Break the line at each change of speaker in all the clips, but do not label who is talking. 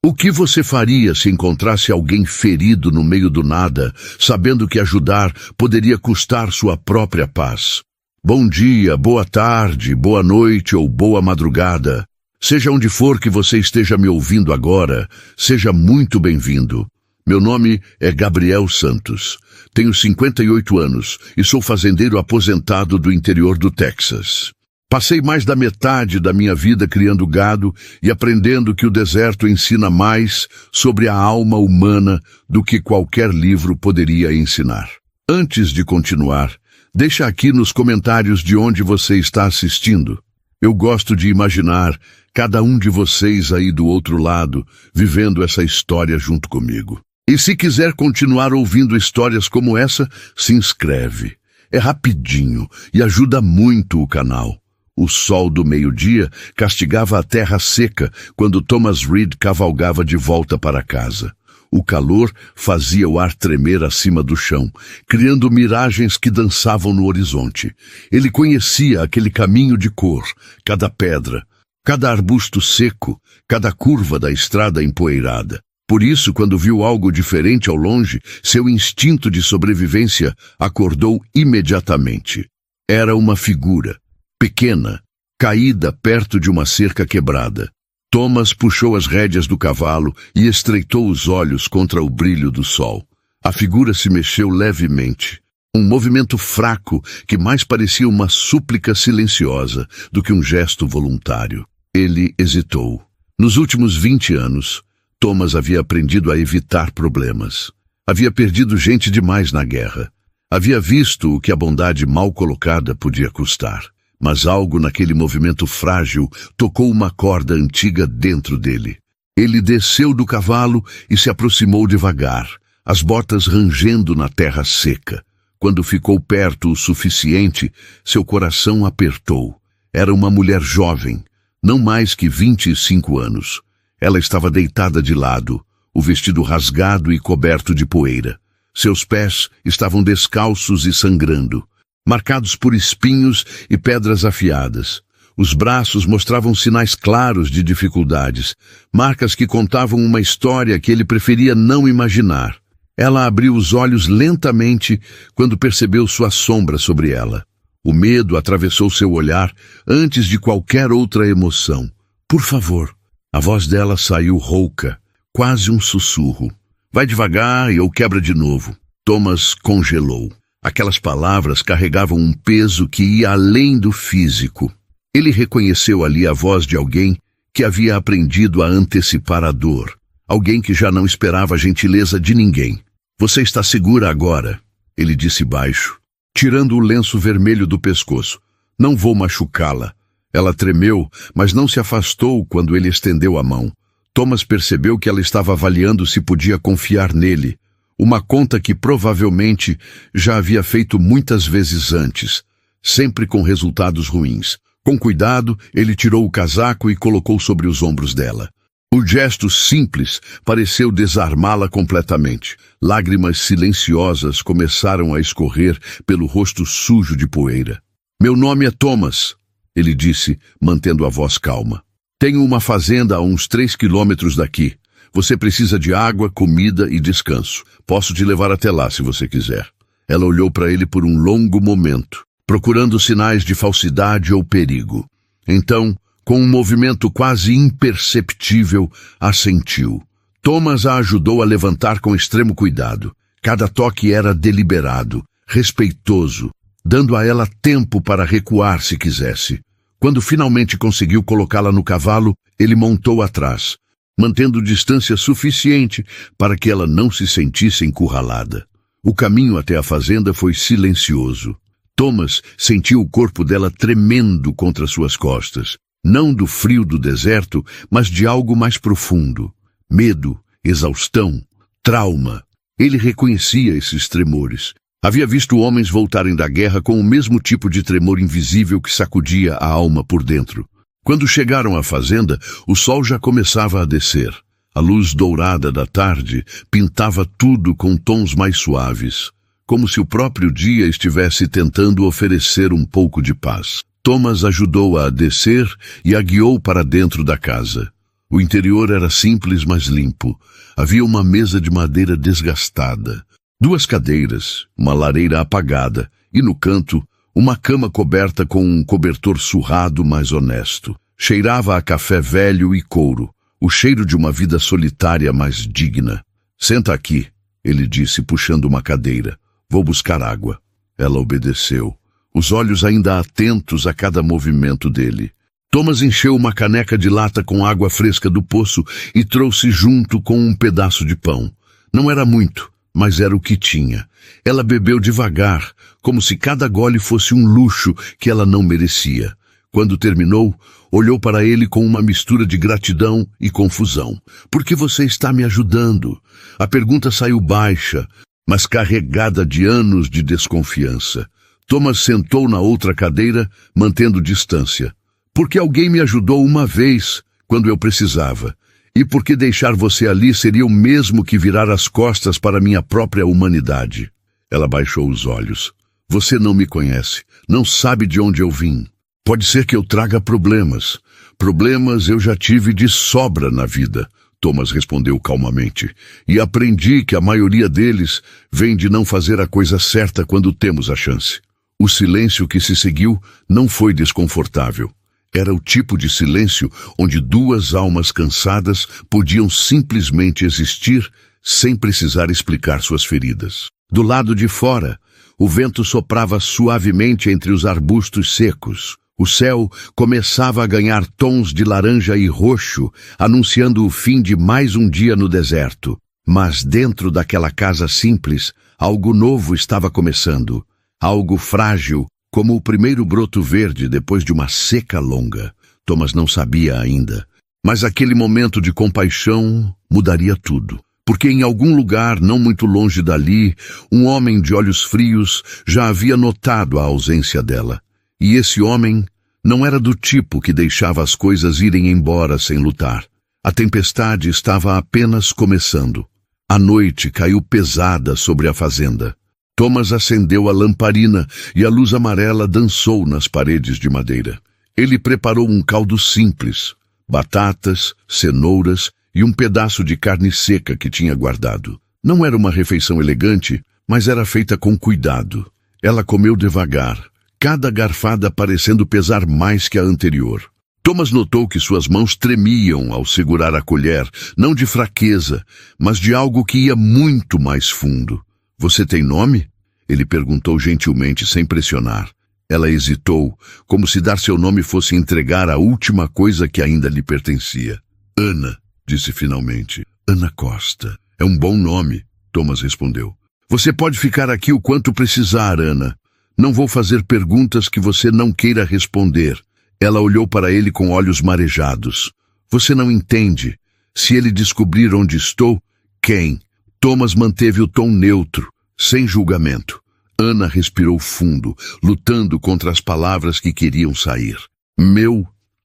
O que você faria se encontrasse alguém ferido no meio do nada, sabendo que ajudar poderia custar sua própria paz? Bom dia, boa tarde, boa noite ou boa madrugada. Seja onde for que você esteja me ouvindo agora, seja muito bem-vindo. Meu nome é Gabriel Santos. Tenho 58 anos e sou fazendeiro aposentado do interior do Texas. Passei mais da metade da minha vida criando gado e aprendendo que o deserto ensina mais sobre a alma humana do que qualquer livro poderia ensinar. Antes de continuar, deixa aqui nos comentários de onde você está assistindo. Eu gosto de imaginar cada um de vocês aí do outro lado, vivendo essa história junto comigo. E se quiser continuar ouvindo histórias como essa, se inscreve. É rapidinho e ajuda muito o canal. O sol do meio-dia castigava a terra seca quando Thomas Reed cavalgava de volta para casa. O calor fazia o ar tremer acima do chão, criando miragens que dançavam no horizonte. Ele conhecia aquele caminho de cor, cada pedra, cada arbusto seco, cada curva da estrada empoeirada. Por isso, quando viu algo diferente ao longe, seu instinto de sobrevivência acordou imediatamente. Era uma figura, pequena, caída perto de uma cerca quebrada. Thomas puxou as rédeas do cavalo e estreitou os olhos contra o brilho do sol. A figura se mexeu levemente. Um movimento fraco que mais parecia uma súplica silenciosa do que um gesto voluntário. Ele hesitou. Nos últimos 20 anos, Thomas havia aprendido a evitar problemas. Havia perdido gente demais na guerra. Havia visto o que a bondade mal colocada podia custar. Mas algo naquele movimento frágil tocou uma corda antiga dentro dele. Ele desceu do cavalo e se aproximou devagar, as botas rangendo na terra seca. Quando ficou perto o suficiente, seu coração apertou. Era uma mulher jovem, não mais que 25 anos. Ela estava deitada de lado, o vestido rasgado e coberto de poeira. Seus pés estavam descalços e sangrando, marcados por espinhos e pedras afiadas. Os braços mostravam sinais claros de dificuldades, marcas que contavam uma história que ele preferia não imaginar. Ela abriu os olhos lentamente quando percebeu sua sombra sobre ela. O medo atravessou seu olhar antes de qualquer outra emoção. Por favor. A voz dela saiu rouca, quase um sussurro. Vai devagar e eu quebra de novo. Thomas congelou. Aquelas palavras carregavam um peso que ia além do físico. Ele reconheceu ali a voz de alguém que havia aprendido a antecipar a dor. Alguém que já não esperava a gentileza de ninguém. Você está segura agora, ele disse baixo, tirando o lenço vermelho do pescoço. Não vou machucá-la. Ela tremeu, mas não se afastou quando ele estendeu a mão. Thomas percebeu que ela estava avaliando se podia confiar nele. Uma conta que provavelmente já havia feito muitas vezes antes, sempre com resultados ruins. Com cuidado, ele tirou o casaco e colocou sobre os ombros dela. O gesto simples pareceu desarmá-la completamente. Lágrimas silenciosas começaram a escorrer pelo rosto sujo de poeira. Meu nome é Thomas, ele disse, mantendo a voz calma. Tenho uma fazenda a uns 3 quilômetros daqui. Você precisa de água, comida e descanso. Posso te levar até lá, se você quiser. Ela olhou para ele por um longo momento, procurando sinais de falsidade ou perigo. Então, com um movimento quase imperceptível, assentiu. Thomas a ajudou a levantar com extremo cuidado. Cada toque era deliberado, respeitoso, dando a ela tempo para recuar se quisesse. Quando finalmente conseguiu colocá-la no cavalo, ele montou atrás, mantendo distância suficiente para que ela não se sentisse encurralada. O caminho até a fazenda foi silencioso. Thomas sentiu o corpo dela tremendo contra suas costas, não do frio do deserto, mas de algo mais profundo. Medo, exaustão, trauma. Ele reconhecia esses tremores. Havia visto homens voltarem da guerra com o mesmo tipo de tremor invisível que sacudia a alma por dentro. Quando chegaram à fazenda, o sol já começava a descer. A luz dourada da tarde pintava tudo com tons mais suaves, como se o próprio dia estivesse tentando oferecer um pouco de paz. Thomas ajudou-a a descer e a guiou para dentro da casa. O interior era simples, mas limpo. Havia uma mesa de madeira desgastada, 2 cadeiras, uma lareira apagada e, no canto, uma cama coberta com um cobertor surrado, mas honesto. Cheirava a café velho e couro, o cheiro de uma vida solitária, mas digna. Senta aqui, ele disse, puxando uma cadeira. Vou buscar água. Ela obedeceu, os olhos ainda atentos a cada movimento dele. Thomas encheu uma caneca de lata com água fresca do poço e trouxe junto com um pedaço de pão. Não era muito, mas era o que tinha. Ela bebeu devagar, como se cada gole fosse um luxo que ela não merecia. Quando terminou, olhou para ele com uma mistura de gratidão e confusão. Por que você está me ajudando? A pergunta saiu baixa, mas carregada de anos de desconfiança. Thomas sentou na outra cadeira, mantendo distância. Porque alguém me ajudou uma vez, quando eu precisava. E porque deixar você ali seria o mesmo que virar as costas para minha própria humanidade. Ela baixou os olhos. Você não me conhece, não sabe de onde eu vim. Pode ser que eu traga problemas. Problemas eu já tive de sobra na vida, Thomas respondeu calmamente. E aprendi que a maioria deles vem de não fazer a coisa certa quando temos a chance. O silêncio que se seguiu não foi desconfortável. Era o tipo de silêncio onde 2 almas cansadas podiam simplesmente existir sem precisar explicar suas feridas. Do lado de fora, o vento soprava suavemente entre os arbustos secos. O céu começava a ganhar tons de laranja e roxo, anunciando o fim de mais um dia no deserto. Mas dentro daquela casa simples, algo novo estava começando. Algo frágil, como o primeiro broto verde depois de uma seca longa. Thomas não sabia ainda. Mas aquele momento de compaixão mudaria tudo. Porque em algum lugar, não muito longe dali, um homem de olhos frios já havia notado a ausência dela. E esse homem não era do tipo que deixava as coisas irem embora sem lutar. A tempestade estava apenas começando. A noite caiu pesada sobre a fazenda. Thomas acendeu a lamparina e a luz amarela dançou nas paredes de madeira. Ele preparou um caldo simples, batatas, cenouras e um pedaço de carne seca que tinha guardado. Não era uma refeição elegante, mas era feita com cuidado. Ela comeu devagar, cada garfada parecendo pesar mais que a anterior. Thomas notou que suas mãos tremiam ao segurar a colher, não de fraqueza, mas de algo que ia muito mais fundo. Você tem nome? Ele perguntou gentilmente, sem pressionar. Ela hesitou, como se dar seu nome fosse entregar a última coisa que ainda lhe pertencia. Ana, disse finalmente. Ana Costa. É um bom nome, Thomas respondeu. Você pode ficar aqui o quanto precisar, Ana. Não vou fazer perguntas que você não queira responder. Ela olhou para ele com olhos marejados. Você não entende. Se ele descobrir onde estou, quem? Thomas manteve o tom neutro, sem julgamento. Ana respirou fundo, lutando contra as palavras que queriam sair.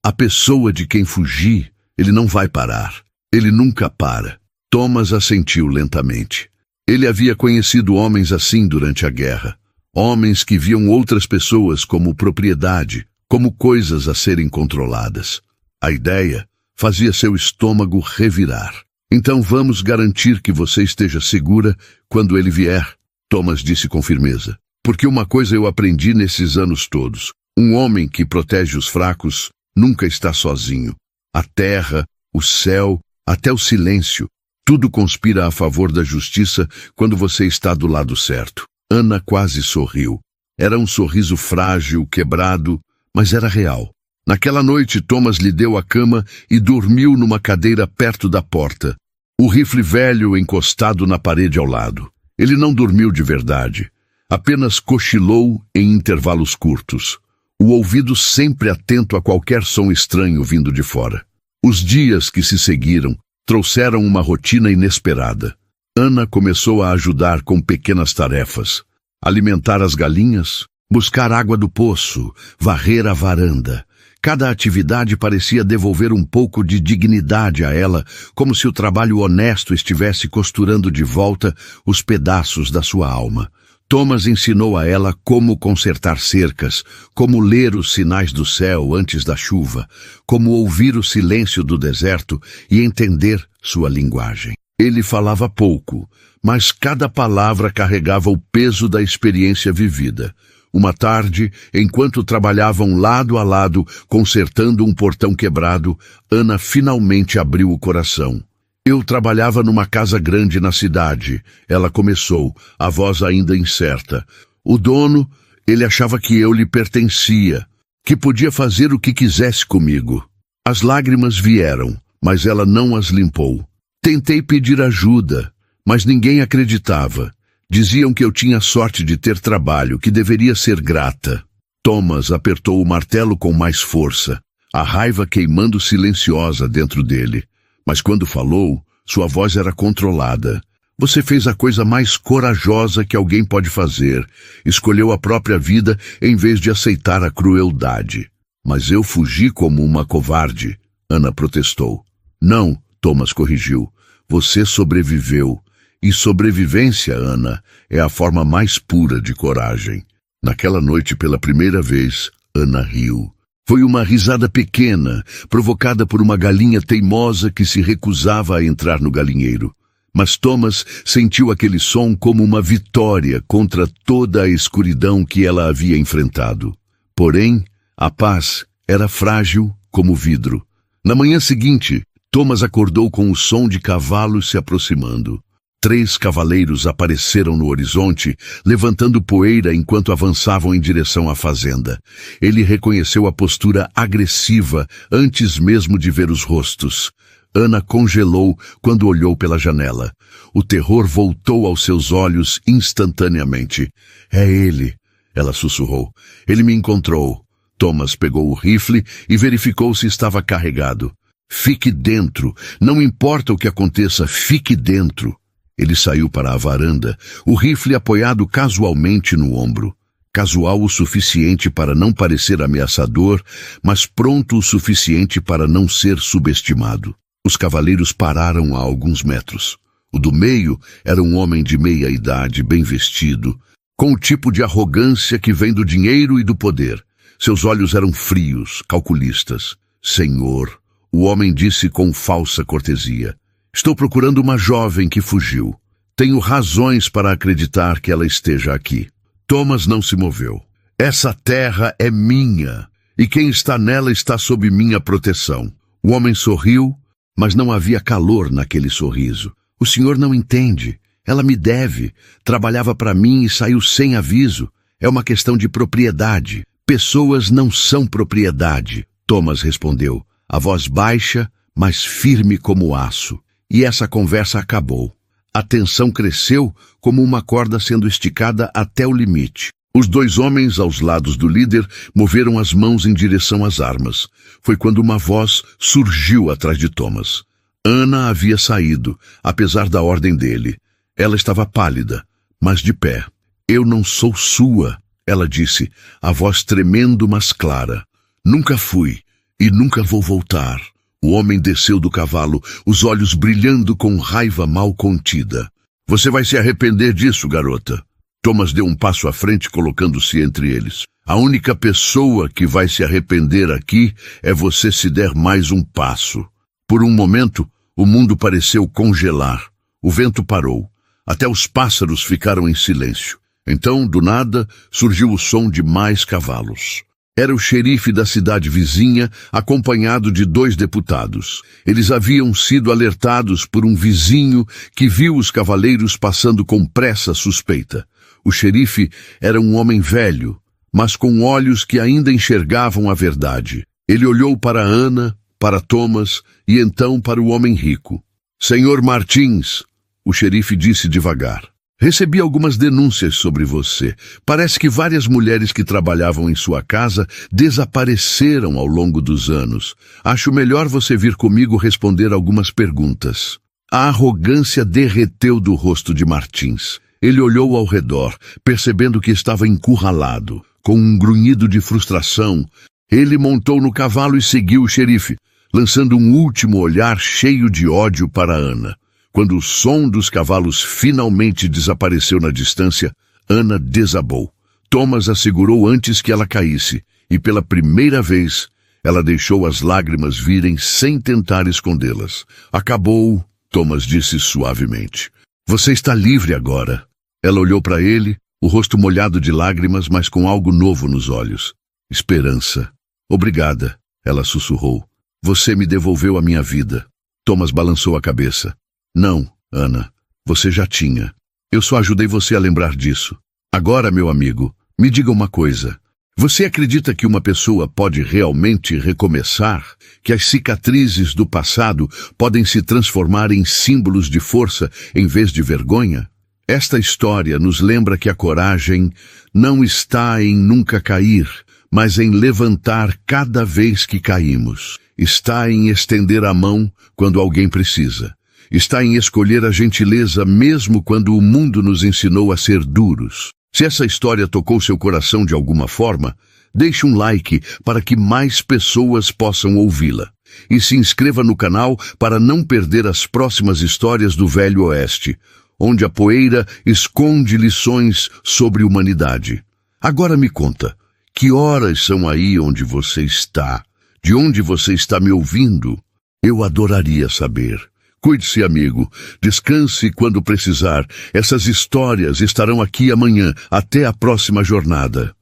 A pessoa de quem fugi, ele não vai parar. Ele nunca para. Thomas assentiu lentamente. Ele havia conhecido homens assim durante a guerra. Homens que viam outras pessoas como propriedade, como coisas a serem controladas. A ideia fazia seu estômago revirar. Então vamos garantir que você esteja segura quando ele vier, Thomas disse com firmeza. Porque uma coisa eu aprendi nesses anos todos. Um homem que protege os fracos nunca está sozinho. A terra, o céu, até o silêncio, tudo conspira a favor da justiça quando você está do lado certo. Ana quase sorriu. Era um sorriso frágil, quebrado, mas era real. Naquela noite, Thomas lhe deu a cama e dormiu numa cadeira perto da porta, o rifle velho encostado na parede ao lado. Ele não dormiu de verdade, apenas cochilou em intervalos curtos, o ouvido sempre atento a qualquer som estranho vindo de fora. Os dias que se seguiram trouxeram uma rotina inesperada. Ana começou a ajudar com pequenas tarefas. Alimentar as galinhas, buscar água do poço, varrer a varanda. Cada atividade parecia devolver um pouco de dignidade a ela, como se o trabalho honesto estivesse costurando de volta os pedaços da sua alma. Thomas ensinou a ela como consertar cercas, como ler os sinais do céu antes da chuva, como ouvir o silêncio do deserto e entender sua linguagem. Ele falava pouco, mas cada palavra carregava o peso da experiência vivida. Uma tarde, enquanto trabalhavam lado a lado, consertando um portão quebrado, Ana finalmente abriu o coração. Eu trabalhava numa casa grande na cidade. Ela começou, a voz ainda incerta. O dono, ele achava que eu lhe pertencia, que podia fazer o que quisesse comigo. As lágrimas vieram, mas ela não as limpou. Tentei pedir ajuda, mas ninguém acreditava. Diziam que eu tinha sorte de ter trabalho, que deveria ser grata. Thomas apertou o martelo com mais força, a raiva queimando silenciosa dentro dele. Mas quando falou, sua voz era controlada. Você fez a coisa mais corajosa que alguém pode fazer. Escolheu a própria vida em vez de aceitar a crueldade. Mas eu fugi como uma covarde, Ana protestou. Não, Thomas corrigiu. Você sobreviveu. E sobrevivência, Ana, é a forma mais pura de coragem. Naquela noite, pela primeira vez, Ana riu. Foi uma risada pequena, provocada por uma galinha teimosa que se recusava a entrar no galinheiro. Mas Thomas sentiu aquele som como uma vitória contra toda a escuridão que ela havia enfrentado. Porém, a paz era frágil como vidro. Na manhã seguinte, Thomas acordou com o som de cavalos se aproximando. 3 cavaleiros apareceram no horizonte, levantando poeira enquanto avançavam em direção à fazenda. Ele reconheceu a postura agressiva antes mesmo de ver os rostos. Ana congelou quando olhou pela janela. O terror voltou aos seus olhos instantaneamente. É ele, ela sussurrou. Ele me encontrou. Thomas pegou o rifle e verificou se estava carregado. Fique dentro. Não importa o que aconteça, fique dentro. Ele saiu para a varanda, o rifle apoiado casualmente no ombro. Casual o suficiente para não parecer ameaçador, mas pronto o suficiente para não ser subestimado. Os cavaleiros pararam a alguns metros. O do meio era um homem de meia idade, bem vestido, com o tipo de arrogância que vem do dinheiro e do poder. Seus olhos eram frios, calculistas. Senhor, o homem disse com falsa cortesia. Estou procurando uma jovem que fugiu. Tenho razões para acreditar que ela esteja aqui. Thomas não se moveu. Essa terra é minha, e quem está nela está sob minha proteção. O homem sorriu, mas não havia calor naquele sorriso. O senhor não entende. Ela me deve. Trabalhava para mim e saiu sem aviso. É uma questão de propriedade. Pessoas não são propriedade. Thomas respondeu, a voz baixa, mas firme como aço. E essa conversa acabou. A tensão cresceu como uma corda sendo esticada até o limite. Os 2 homens aos lados do líder moveram as mãos em direção às armas. Foi quando uma voz surgiu atrás de Thomas. Ana havia saído, apesar da ordem dele. Ela estava pálida, mas de pé. Eu não sou sua, ela disse, a voz tremendo mas clara. Nunca fui e nunca vou voltar. O homem desceu do cavalo, os olhos brilhando com raiva mal contida. Você vai se arrepender disso, garota. Thomas deu um passo à frente, colocando-se entre eles. A única pessoa que vai se arrepender aqui é você se der mais um passo. Por um momento, o mundo pareceu congelar. O vento parou. Até os pássaros ficaram em silêncio. Então, do nada, surgiu o som de mais cavalos. Era o xerife da cidade vizinha, acompanhado de 2 deputados. Eles haviam sido alertados por um vizinho que viu os cavaleiros passando com pressa suspeita. O xerife era um homem velho, mas com olhos que ainda enxergavam a verdade. Ele olhou para Ana, para Thomas e então para o homem rico. Senhor Martins, o xerife disse devagar. Recebi algumas denúncias sobre você. Parece que várias mulheres que trabalhavam em sua casa desapareceram ao longo dos anos. Acho melhor você vir comigo responder algumas perguntas. A arrogância derreteu do rosto de Martins. Ele olhou ao redor, percebendo que estava encurralado. Com um grunhido de frustração, ele montou no cavalo e seguiu o xerife, lançando um último olhar cheio de ódio para Ana. Quando o som dos cavalos finalmente desapareceu na distância, Ana desabou. Thomas a segurou antes que ela caísse, e pela primeira vez, ela deixou as lágrimas virem sem tentar escondê-las. Acabou, Thomas disse suavemente. Você está livre agora. Ela olhou para ele, o rosto molhado de lágrimas, mas com algo novo nos olhos. Esperança. Obrigada, ela sussurrou. Você me devolveu a minha vida. Thomas balançou a cabeça. Não, Ana, você já tinha. Eu só ajudei você a lembrar disso. Agora, meu amigo, me diga uma coisa. Você acredita que uma pessoa pode realmente recomeçar? Que as cicatrizes do passado podem se transformar em símbolos de força em vez de vergonha? Esta história nos lembra que a coragem não está em nunca cair, mas em levantar cada vez que caímos. Está em estender a mão quando alguém precisa. Está em escolher a gentileza mesmo quando o mundo nos ensinou a ser duros. Se essa história tocou seu coração de alguma forma, deixe um like para que mais pessoas possam ouvi-la. E se inscreva no canal para não perder as próximas histórias do Velho Oeste, onde a poeira esconde lições sobre humanidade. Agora me conta, que horas são aí onde você está? De onde você está me ouvindo? Eu adoraria saber. Cuide-se, amigo. Descanse quando precisar. Essas histórias estarão aqui amanhã. Até a próxima jornada.